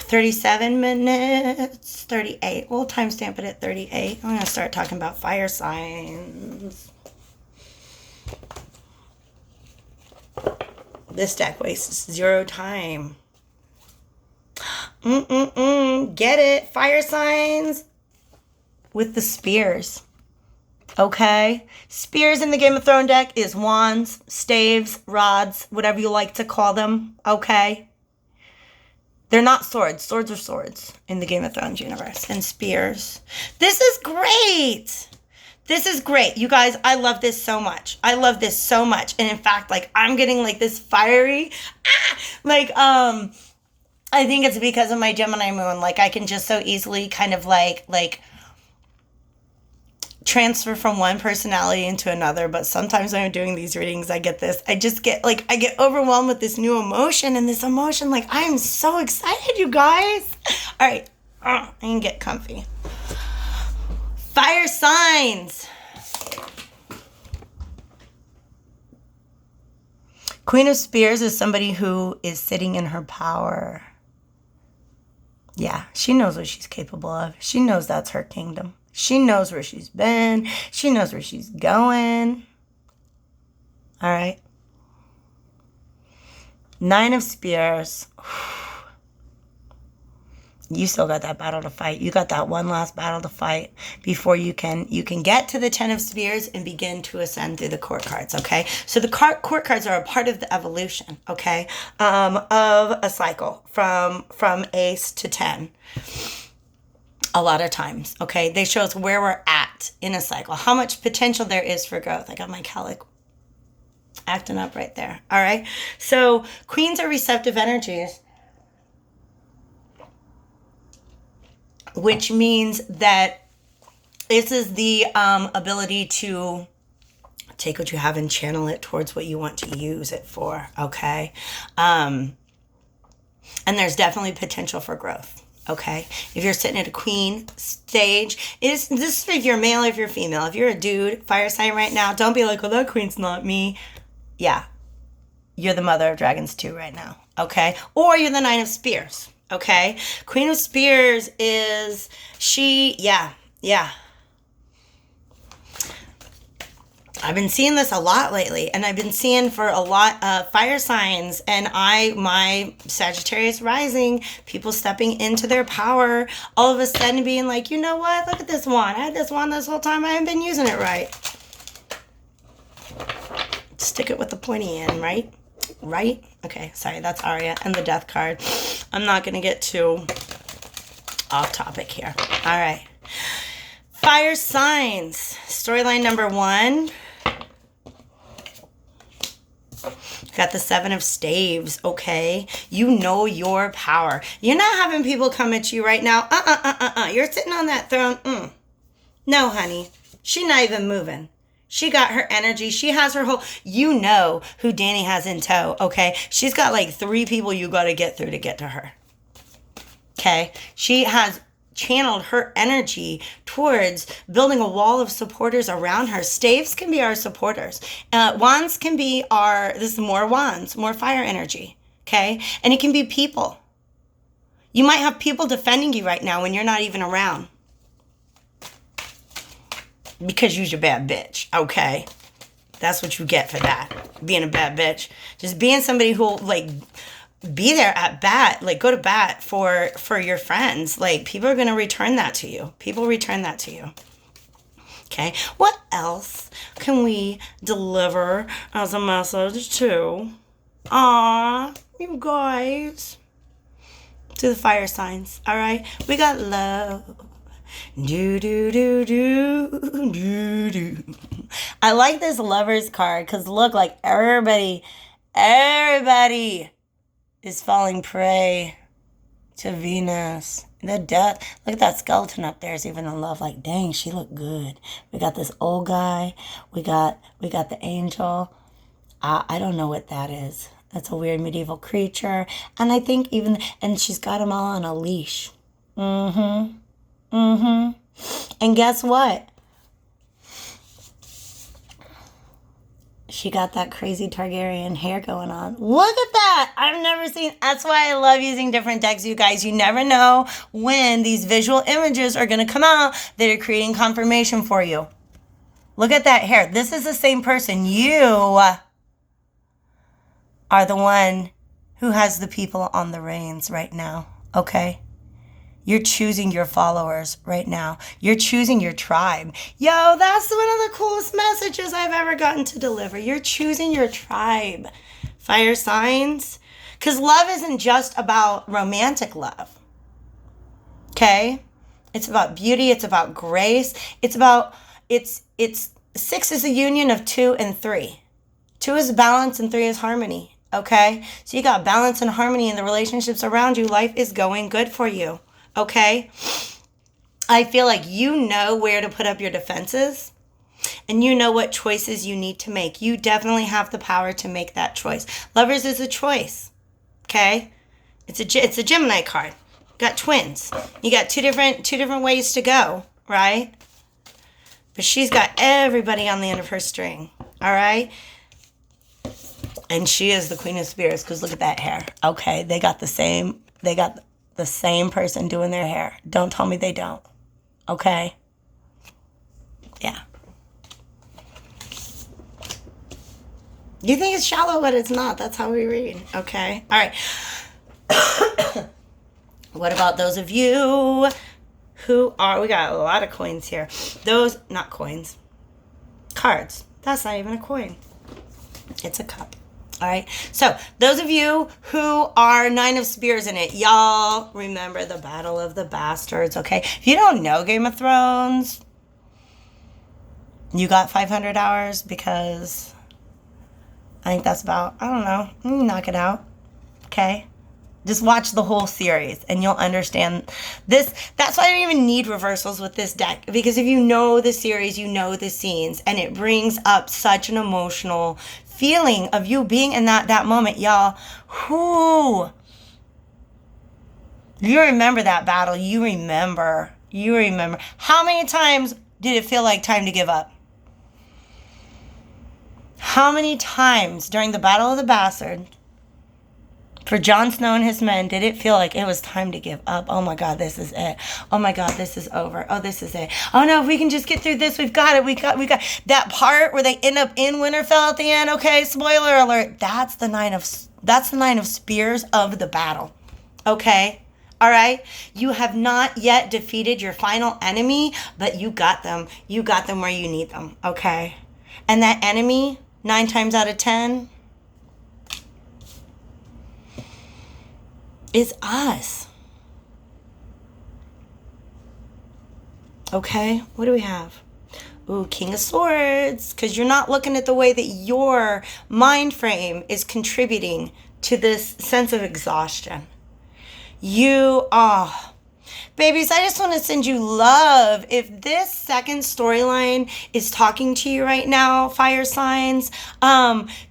37 minutes, 38. We'll timestamp it at 38. I'm going to start talking about fire signs. This deck wastes 0 time. Get it? Fire signs with the spears. Okay? Spears in the Game of Thrones deck is wands, staves, rods, whatever you like to call them. Okay? They're not swords. Swords are swords in the Game of Thrones universe. And spears. This is great. This is great. You guys, I love this so much. I love this so much. And in fact, like, I'm getting like this fiery, I think it's because of my Gemini moon. Like, I can just so easily kind of like transfer from one personality into another. But sometimes when I'm doing these readings, I get this. I get overwhelmed with this new emotion. And this emotion, like, I am so excited, you guys. All right. I can get comfy. Fire signs. Queen of Spears is somebody who is sitting in her power. Yeah, she knows what she's capable of. She knows that's her kingdom. She knows where she's been. She knows where she's going. All right. 9 of Spears. You still got that battle to fight. You got that one last battle to fight before you can get to the 10 of Spears and begin to ascend through the court cards, okay? So the court cards are a part of the evolution, okay, of a cycle from Ace to 10. A lot of times, okay? They show us where we're at in a cycle, how much potential there is for growth. I got my calic acting up right there, all right? So queens are receptive energies, which means that this is the ability to take what you have and channel it towards what you want to use it for, okay? And there's definitely potential for growth, okay? If you're sitting at a queen stage, this is if you're male, if you're female. If you're a dude, fire sign right now, don't be like, oh, that queen's not me. Yeah, you're the mother of dragons too right now, okay? Or you're the 9 of Spears. Okay, Queen of Spears is yeah. I've been seeing this a lot lately, and I've been seeing for a lot of fire signs, and my Sagittarius rising, people stepping into their power, all of a sudden being like, you know what, look at this wand. I had this wand this whole time. I haven't been using it right. Stick it with the pointy end, right? Right? Okay, sorry, that's Aria and the death card. I'm not going to get too off topic here. All right. Fire signs. Storyline number 1. Got the 7 of Staves, okay? You know your power. You're not having people come at you right now. You're sitting on that throne. No, honey. She's not even moving. She got her energy. She has her whole, you know who Danny has in tow, okay? She's got like 3 people you got to get through to get to her. Okay? She has channeled her energy towards building a wall of supporters around her. Staves can be our supporters. Wands can be this is more wands, more fire energy, okay? And it can be people. You might have people defending you right now when you're not even around. Because you're a bad bitch, okay? That's what you get for that. Being a bad bitch. Just being somebody who'll, like, be there at bat. Like, go to bat for your friends. Like, people are going to return that to you. People return that to you. Okay? What else can we deliver as a message to? You guys. To the fire signs, all right? We got love. Do do do do do do. I like this Lovers card because look, like everybody is falling prey to Venus. The death. Look at that skeleton up there is even in love. Like, dang, she looked good. We got this old guy. We got the angel. I don't know what that is. That's a weird medieval creature. And I think and she's got them all on a leash. And guess what? She got that crazy Targaryen hair going on. Look at that. I've never seen. That's why I love using different decks, you guys. You never know when these visual images are going to come out that are creating confirmation for you. Look at that hair. This is the same person. You are the one who has the people on the reins right now, okay? You're choosing your followers right now. You're choosing your tribe. Yo, that's one of the coolest messages I've ever gotten to deliver. You're choosing your tribe. Fire signs. Because love isn't just about romantic love, okay? It's about beauty. It's about grace. It's 6 is a union of 2 and 3. 2 is balance and 3 is harmony. Okay? So you got balance and harmony in the relationships around you. Life is going good for you. Okay? I feel like you know where to put up your defenses and you know what choices you need to make. You definitely have the power to make that choice. Lovers is a choice. Okay? It's a Gemini card. Got twins. You got two different ways to go, right? But she's got everybody on the end of her string. All right? And she is the Queen of Spirits because look at that hair. Okay, they got the same person doing their hair. Don't tell me they don't. Okay? Yeah. You think it's shallow, but it's not. That's how we read. Okay? All right. What about those of you who are, we got a lot of coins here. Those, not coins, cards. That's not even a coin. It's a cup. All right. So those of you who are 9 of Spears in it, y'all remember the Battle of the Bastards. Okay. If you don't know Game of Thrones, you got 500 hours because I think that's about, I don't know, knock it out. Okay. Just watch the whole series and you'll understand this. That's why I don't even need reversals with this deck. Because if you know the series, you know the scenes. And it brings up such an emotional feeling of you being in that moment. Y'all, you remember that battle. You remember. How many times did it feel like time to give up? How many times during the Battle of the Bastards, for Jon Snow and his men, did it feel like it was time to give up? Oh my God, this is it. Oh my God, this is over. Oh, this is it. Oh no, if we can just get through this, we've got it. We got that part where they end up in Winterfell at the end. Okay, spoiler alert. That's the nine of Spears of the battle. Okay? All right? You have not yet defeated your final enemy, but you got them. You got them where you need them. Okay? And that enemy, 9 times out of 10, is us. Okay, what do we have? Ooh, King of Swords, because you're not looking at the way that your mind frame is contributing to this sense of exhaustion. Babies, I just want to send you love. If this second storyline is talking to you right now, fire signs,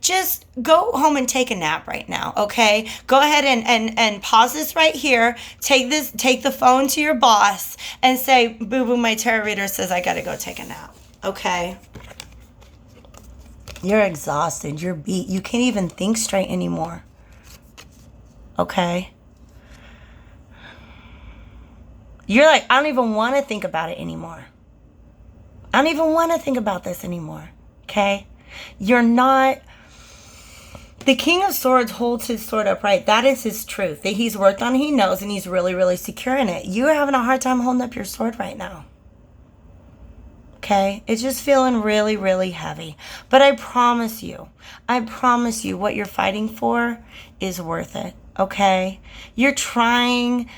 just go home and take a nap right now, okay? Go ahead and pause this right here. Take the phone to your boss and say, boo-boo, my tarot reader says I got to go take a nap, okay? You're exhausted. You're beat. You can't even think straight anymore, okay? You're like, I don't even want to think about it anymore. I don't even want to think about this anymore. Okay? You're not. The King of Swords holds his sword upright. That is his truth. That he's worked on, he knows, and he's really, really secure in it. You're having a hard time holding up your sword right now. Okay? It's just feeling really, really heavy. But I promise you, what you're fighting for is worth it. Okay? You're trying.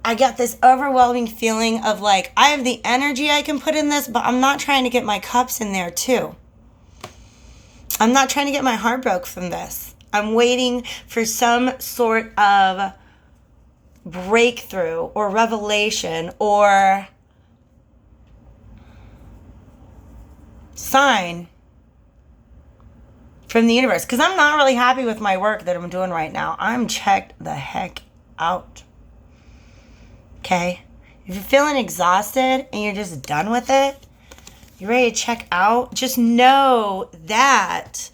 I got this overwhelming feeling of like, I have the energy I can put in this, but I'm not trying to get my cups in there too. I'm not trying to get my heart broke from this. I'm waiting for some sort of breakthrough or revelation or sign from the universe. Because I'm not really happy with my work that I'm doing right now. I'm checked the heck out. Okay? If you're feeling exhausted and you're just done with it, You ready to check out? Just know that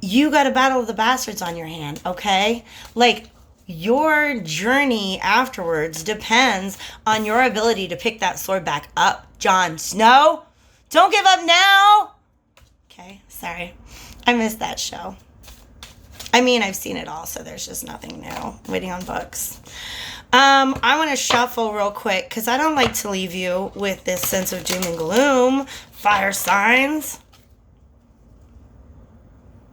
you got a battle of the bastards on your hand, okay? Like, your journey afterwards depends on your ability to pick that sword back up. Jon Snow, don't give up now. Okay, sorry. I missed that show. I mean, I've seen it all, so there's just nothing new. Waiting on books. I want to shuffle real quick because I don't like to leave you with this sense of doom and gloom. Fire signs.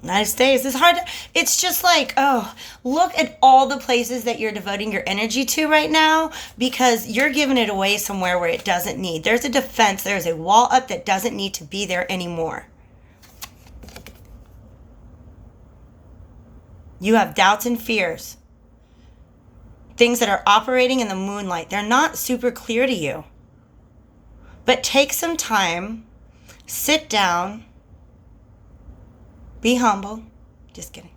Nice days. It's hard. It's just like, oh, look at all the places that you're devoting your energy to right now because you're giving it away somewhere where it doesn't need. There's a defense. There's a wall up that doesn't need to be there anymore. You have doubts and fears. Things that are operating in the moonlight. They're not super clear to you. But take some time. Sit down. Be humble. Just kidding.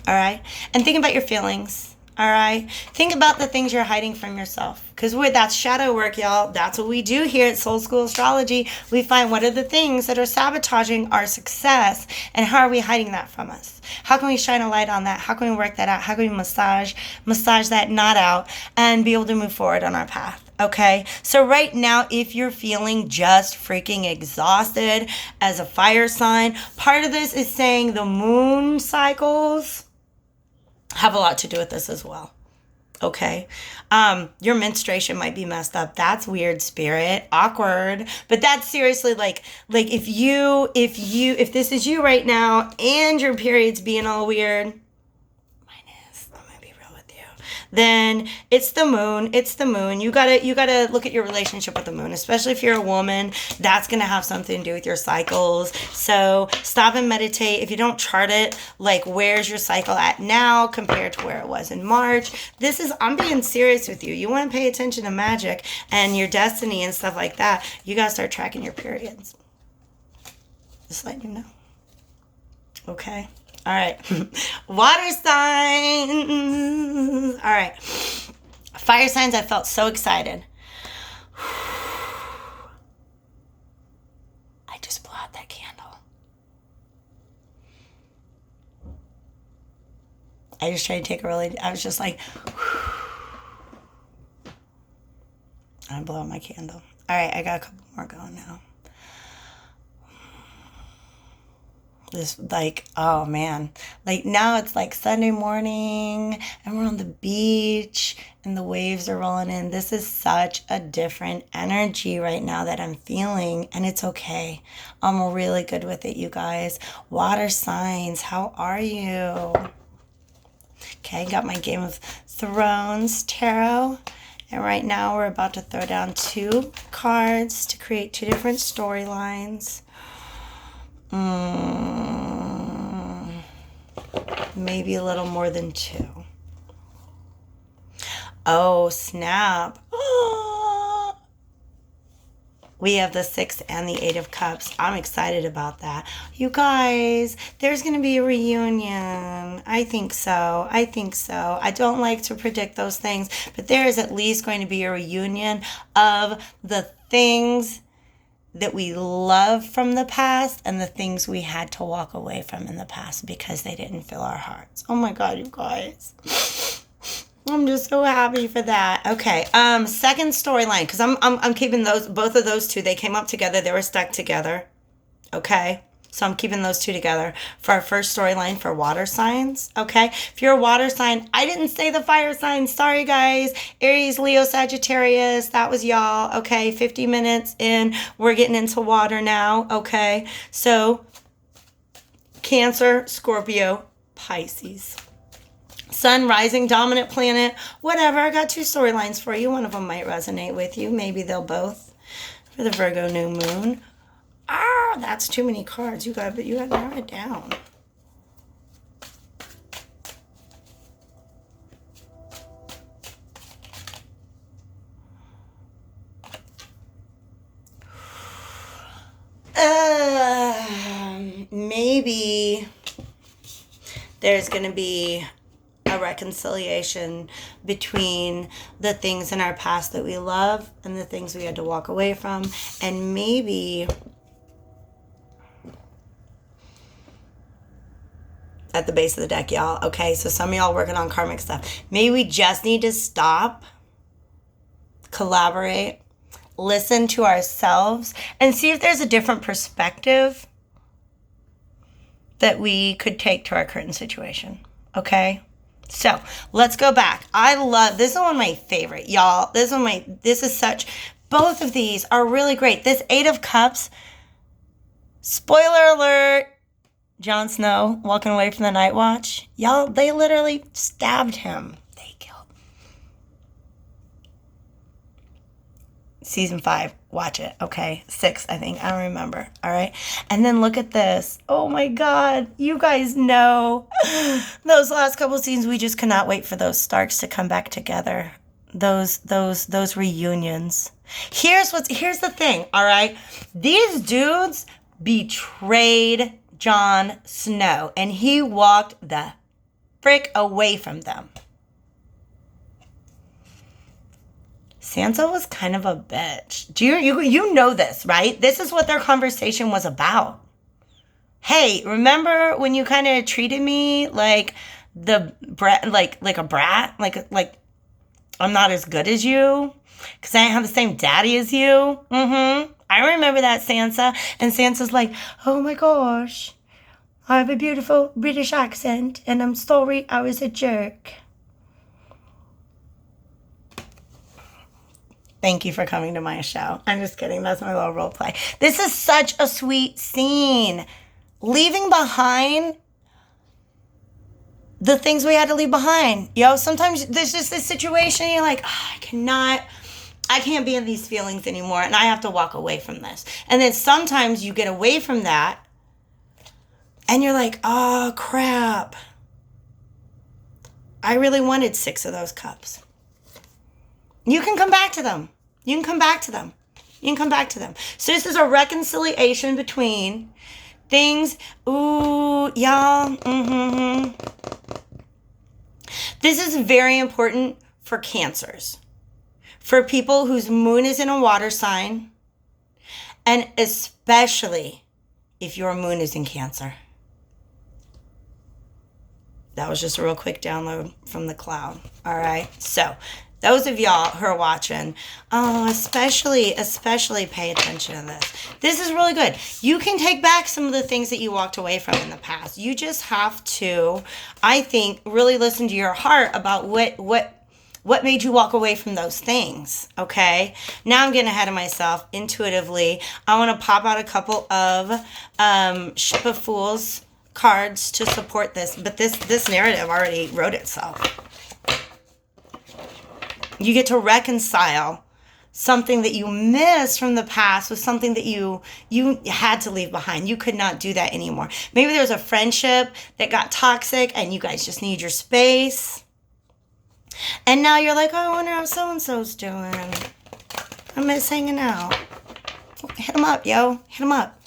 All right? And think about your feelings. All right? Think about the things you're hiding from yourself. Because that's shadow work, y'all. That's what we do here at Soul School Astrology. We find what are the things that are sabotaging our success and how are we hiding that from us? How can we shine a light on that? How can we work that out? How can we massage that knot out and be able to move forward on our path? Okay, so right now, if you're feeling just freaking exhausted as a fire sign, part of this is saying the moon cycles have a lot to do with this as well. Okay, your menstruation might be messed up. That's weird, spirit, awkward. But that's seriously like if this is you right now and your period's being all weird. Then it's the moon. It's the moon. You gotta look at your relationship with the moon, especially if you're a woman. That's gonna have something to do with your cycles. So stop and meditate. If you don't chart it, like where's your cycle at now compared to where it was in March? I'm being serious with you. You want to pay attention to magic and your destiny and stuff like that. You gotta start tracking your periods. Just letting you know. Okay. All right. Water signs. All right. Fire signs, I felt so excited. I just blew out that candle. I just tried to take I was just like, I blew out my candle. All right, I got a couple more going now. This oh man, now it's like Sunday morning and we're on the beach and the waves are rolling in. This is such a different energy right now that I'm feeling, and it's okay. I'm really good with it, you guys. Water signs, how are you? Okay, got my Game of Thrones tarot, and right now we're about to throw down 2 cards to create 2 different storylines. Maybe a little more than 2. Oh, snap. We have the 6 and the 8 of Cups. I'm excited about that. You guys, there's going to be a reunion. I think so. I don't like to predict those things, but there is at least going to be a reunion of the things that we love from the past and the things we had to walk away from in the past because they didn't fill our hearts. Oh my God, you guys. I'm just so happy for that. Okay, second storyline, because I'm keeping both of those 2. They came up together. They were stuck together. Okay, so I'm keeping those 2 together for our first storyline for water signs. Okay, if you're a water sign, I didn't say the fire signs. Sorry, guys. Aries, Leo, Sagittarius. That was y'all. Okay, 50 minutes in. We're getting into water now. Okay, so Cancer, Scorpio, Pisces. Sun, rising, dominant planet, whatever. I got 2 storylines for you. One of them might resonate with you. Maybe they'll both. For the Virgo new moon. That's too many cards. You got to narrow it down. Maybe there's going to be a reconciliation between the things in our past that we love and the things we had to walk away from. And maybe at the base of the deck, y'all. Okay, so some of y'all working on karmic stuff. Maybe we just need to stop, collaborate, listen to ourselves, and see if there's a different perspective that we could take to our current situation. Okay? So let's go back. I love, this is one of my favorite, y'all. This is such, both of these are really great. This Eight of Cups, spoiler alert, Jon Snow walking away from the Night Watch. Y'all, they literally stabbed him. They killed. Season 5, watch it, okay? 6, I think. I don't remember, all right? And then look at this. Oh my God, you guys know. Those last couple scenes, we just cannot wait for those Starks to come back together. Those reunions. Here's the thing, all right? These dudes betrayed Jon Snow, and he walked the frick away from them. Sansa was kind of a bitch. Do you know this, right? This is what their conversation was about. Hey, remember when you kind of treated me like the brat, like a brat, like I'm not as good as you because I didn't have the same daddy as you. I remember that, Sansa. And Sansa's like, oh my gosh, I have a beautiful British accent and I'm sorry I was a jerk. Thank you for coming to my show. I'm just kidding. That's my little role play. This is such a sweet scene. Leaving behind the things we had to leave behind. Sometimes there's just this situation you're like, I can't be in these feelings anymore, and I have to walk away from this. And then sometimes you get away from that, and you're like, oh, crap. I really wanted 6 of those cups. You can come back to them. So this is a reconciliation between things. Ooh, y'all. This is very important for Cancers. For people whose moon is in a water sign, and especially if your moon is in Cancer. That was just a real quick download from the cloud. All right. So those of y'all who are watching, especially pay attention to this. This is really good. You can take back some of the things that you walked away from in the past. You just have to, I think, really listen to your heart about what made you walk away from those things, okay? Now I'm getting ahead of myself intuitively. I want to pop out a couple of Ship of Fools cards to support this, but this narrative already wrote itself. You get to reconcile something that you missed from the past with something that you had to leave behind. You could not do that anymore. Maybe there was a friendship that got toxic and you guys just need your space. And now you're like, oh, I wonder how so-and-so's doing. I miss hanging out. Hit them up, yo. Hit them up.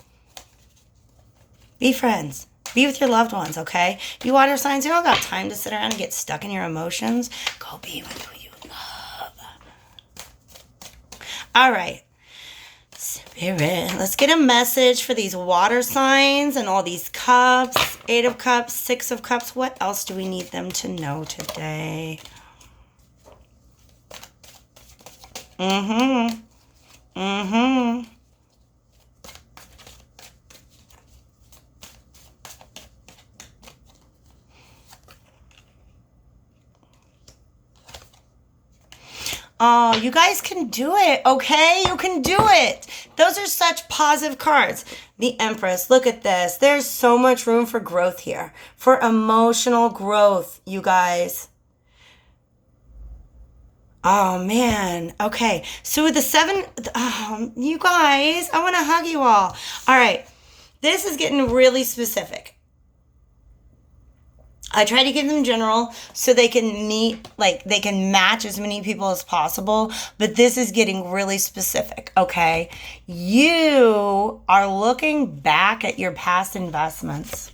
Be friends. Be with your loved ones, okay? You water signs, you don't got time to sit around and get stuck in your emotions. Go be with who you love. All right. Spirit, let's get a message for these water signs and all these cups. 8 of Cups, 6 of Cups. What else do we need them to know today? Oh, you guys can do it, okay? You can do it. Those are such positive cards. The Empress, look at this. There's so much room for growth here, for emotional growth, you guys. Oh, man. Okay. So with the 7, you guys, I want to hug you all. All right. This is getting really specific. I try to give them general so they can meet, they can match as many people as possible. But this is getting really specific, okay? You are looking back at your past investments.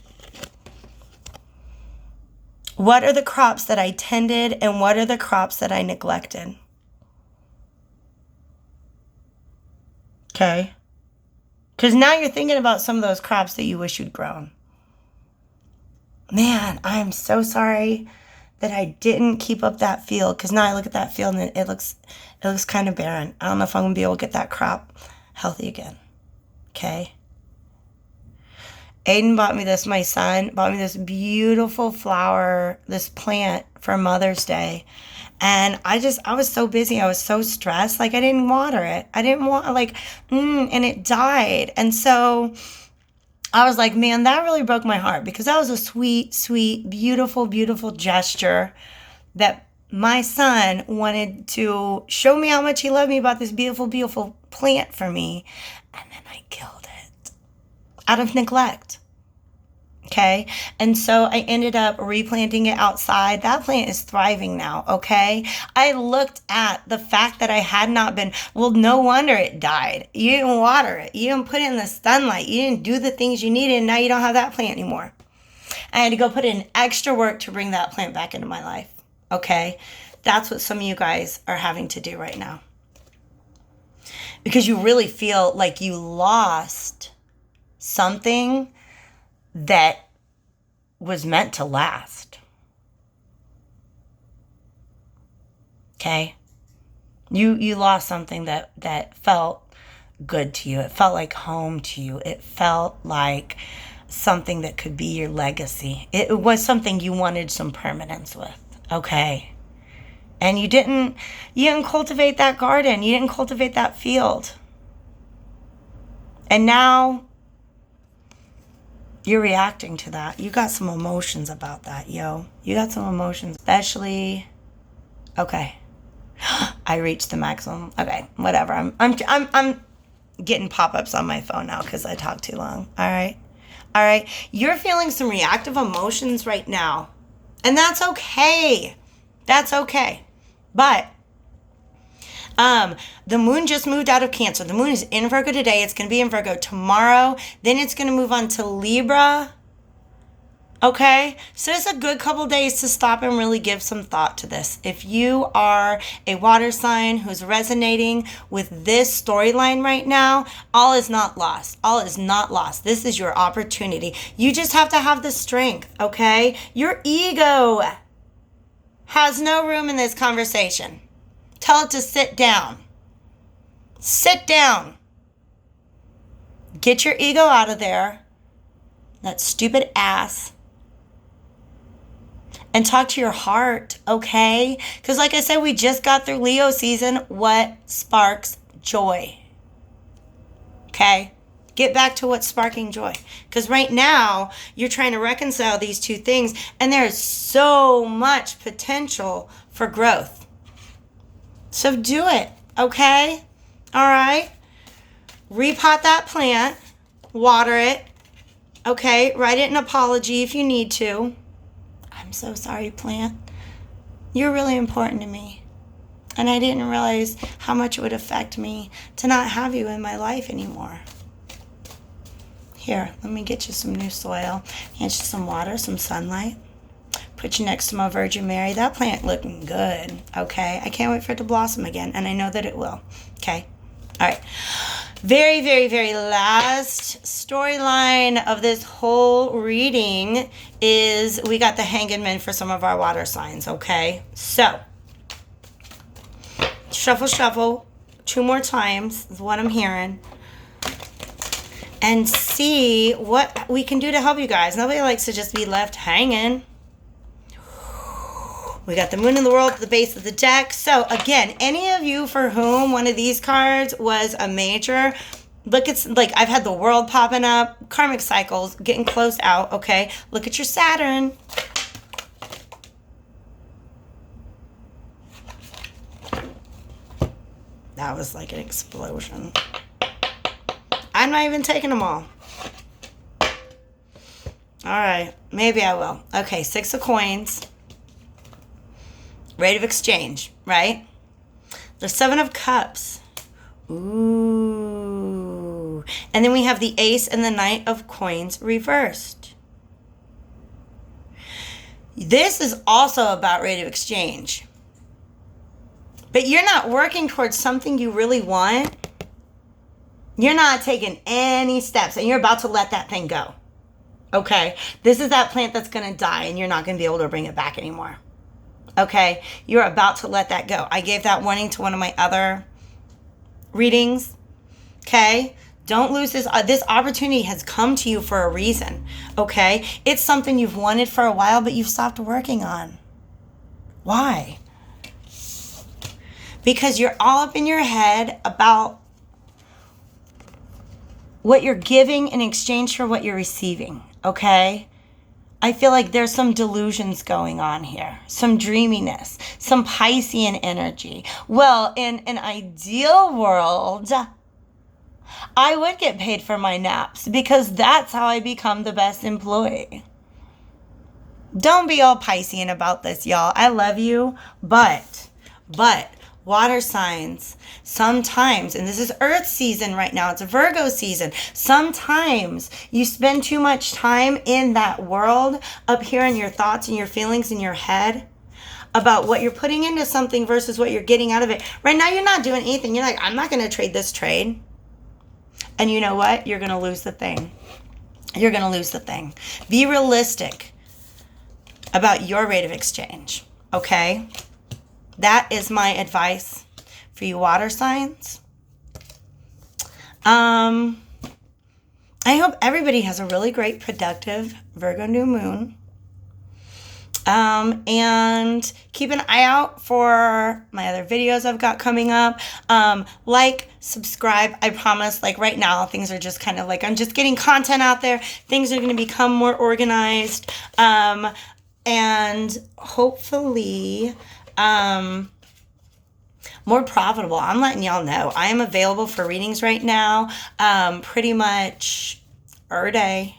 What are the crops that I tended and what are the crops that I neglected? Okay. Because now you're thinking about some of those crops that you wish you'd grown. Man, I'm so sorry that I didn't keep up that field, because now I look at that field and it looks kind of barren. I don't know if I'm going to be able to get that crop healthy again. Okay. Aiden bought me this, my son bought me this beautiful flower, this plant for Mother's Day. And I was so busy. I was so stressed. Like, I didn't water it. I didn't want, and it died. And so I was like, man, that really broke my heart, because that was a sweet, sweet, beautiful, beautiful gesture that my son wanted to show me how much he loved me about this beautiful, beautiful plant for me. And then I killed it out of neglect. Okay. And so I ended up replanting it outside. That plant is thriving now. Okay. I looked at the fact that I had not been, well, no wonder it died. You didn't water it. You didn't put it in the sunlight. You didn't do the things you needed. And now you don't have that plant anymore. I had to go put in extra work to bring that plant back into my life. Okay. That's what some of you guys are having to do right now. Because you really feel like you lost something that was meant to last. Okay? You lost something that felt good to you. It felt like home to you. It felt like something that could be your legacy. It was something you wanted some permanence with. Okay? And you didn't cultivate that garden. You didn't cultivate that field. And now you're reacting to that. You got some emotions about that, yo. You got some emotions, especially. Okay, I reached the maximum. Okay, whatever. I'm getting pop-ups on my phone now because I talked too long. All right. You're feeling some reactive emotions right now, and that's okay. That's okay. But the moon just moved out of Cancer. The moon is in Virgo today. It's going to be in Virgo tomorrow. Then it's going to move on to Libra. Okay? So it's a good couple days to stop and really give some thought to this. If you are a water sign who's resonating with this storyline right now, all is not lost. All is not lost. This is your opportunity. You just have to have the strength, okay? Your ego has no room in this conversation. Tell it to sit down. Sit down. Get your ego out of there. That stupid ass. And talk to your heart, okay? Because like I said, we just got through Leo season. What sparks joy? Okay? Get back to what's sparking joy. Because right now, you're trying to reconcile these two things. And there's so much potential for growth. So do it, okay? All right? Repot that plant. Water it. Okay? Write it an apology if you need to. I'm so sorry, plant. You're really important to me. And I didn't realize how much it would affect me to not have you in my life anymore. Here, let me get you some new soil. Get you some water, some sunlight. Put you next to my Virgin Mary. That plant looking good, okay? I can't wait for it to blossom again, and I know that it will, okay? All right. Very, very, very last storyline of this whole reading is we got the Hanged Man for some of our water signs, okay? So, shuffle, shuffle, 2 more times is what I'm hearing. And see what we can do to help you guys. Nobody likes to just be left hanging. We got the moon and the world at the base of the deck. So again, any of you for whom one of these cards was a major, look, it's like I've had the world popping up, karmic cycles getting closed out, okay? Look at your Saturn. That was like an explosion. I'm not even taking them all. All right, maybe I will. Okay, 6 of coins. Rate of exchange, right? The 7 of cups. Ooh. And then we have the ace and the knight of coins reversed. This is also about rate of exchange. But you're not working towards something you really want. You're not taking any steps, and you're about to let that thing go. Okay? This is that plant that's going to die, and you're not going to be able to bring it back anymore. Okay? You're about to let that go. I gave that warning to one of my other readings. Okay? Don't lose this. This opportunity has come to you for a reason. Okay? It's something you've wanted for a while, but you've stopped working on. Why? Because you're all up in your head about what you're giving in exchange for what you're receiving, okay? I feel like there's some delusions going on here, some dreaminess, some Piscean energy. Well, in an ideal world, I would get paid for my naps because that's how I become the best employee. Don't be all Piscean about this, y'all. I love you, but water signs, sometimes, and this is Earth season right now, it's a Virgo season, sometimes you spend too much time in that world up here in your thoughts and your feelings in your head about what you're putting into something versus what you're getting out of it. Right now, you're not doing anything. You're like, I'm not going to trade this trade. And you know what? You're going to lose the thing. You're going to lose the thing. Be realistic about your rate of exchange, okay? That is my advice for you water signs. I hope everybody has a really great, productive Virgo new moon. And keep an eye out for my other videos I've got coming up. Like, subscribe. I promise, like right now, things are just kind of like, I'm just getting content out there. Things are going to become more organized. And hopefully, more profitable. I'm letting y'all know. I am available for readings right now, pretty much every day.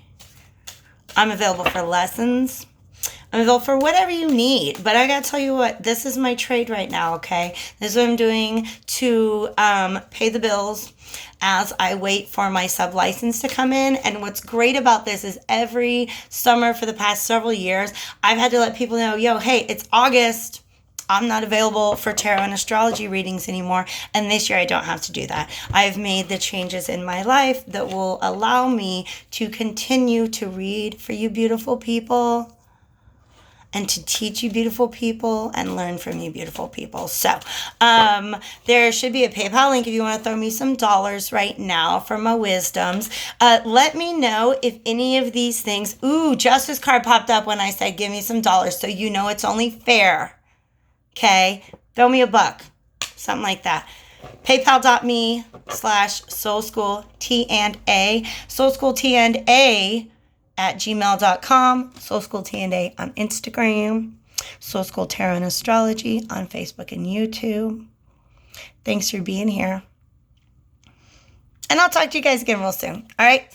I'm available for lessons. I'm available for whatever you need. But I gotta tell you what, this is my trade right now, okay? This is what I'm doing to pay the bills as I wait for my sub-license to come in. And what's great about this is every summer for the past several years, I've had to let people know, yo, hey, it's August. I'm not available for tarot and astrology readings anymore. And this year I don't have to do that. I've made the changes in my life that will allow me to continue to read for you beautiful people and to teach you beautiful people and learn from you beautiful people. So there should be a PayPal link if you want to throw me some dollars right now for my wisdoms. Let me know if any of these things, Justice card popped up when I said give me some dollars, so you know it's only fair. Okay, throw me a buck, something like that. PayPal.me/SoulSchoolT&A, SoulSchoolT&A@gmail.com, SoulSchoolT&A on Instagram, Soul School Tarot and Astrology on Facebook and YouTube. Thanks for being here. And I'll talk to you guys again real soon. All right?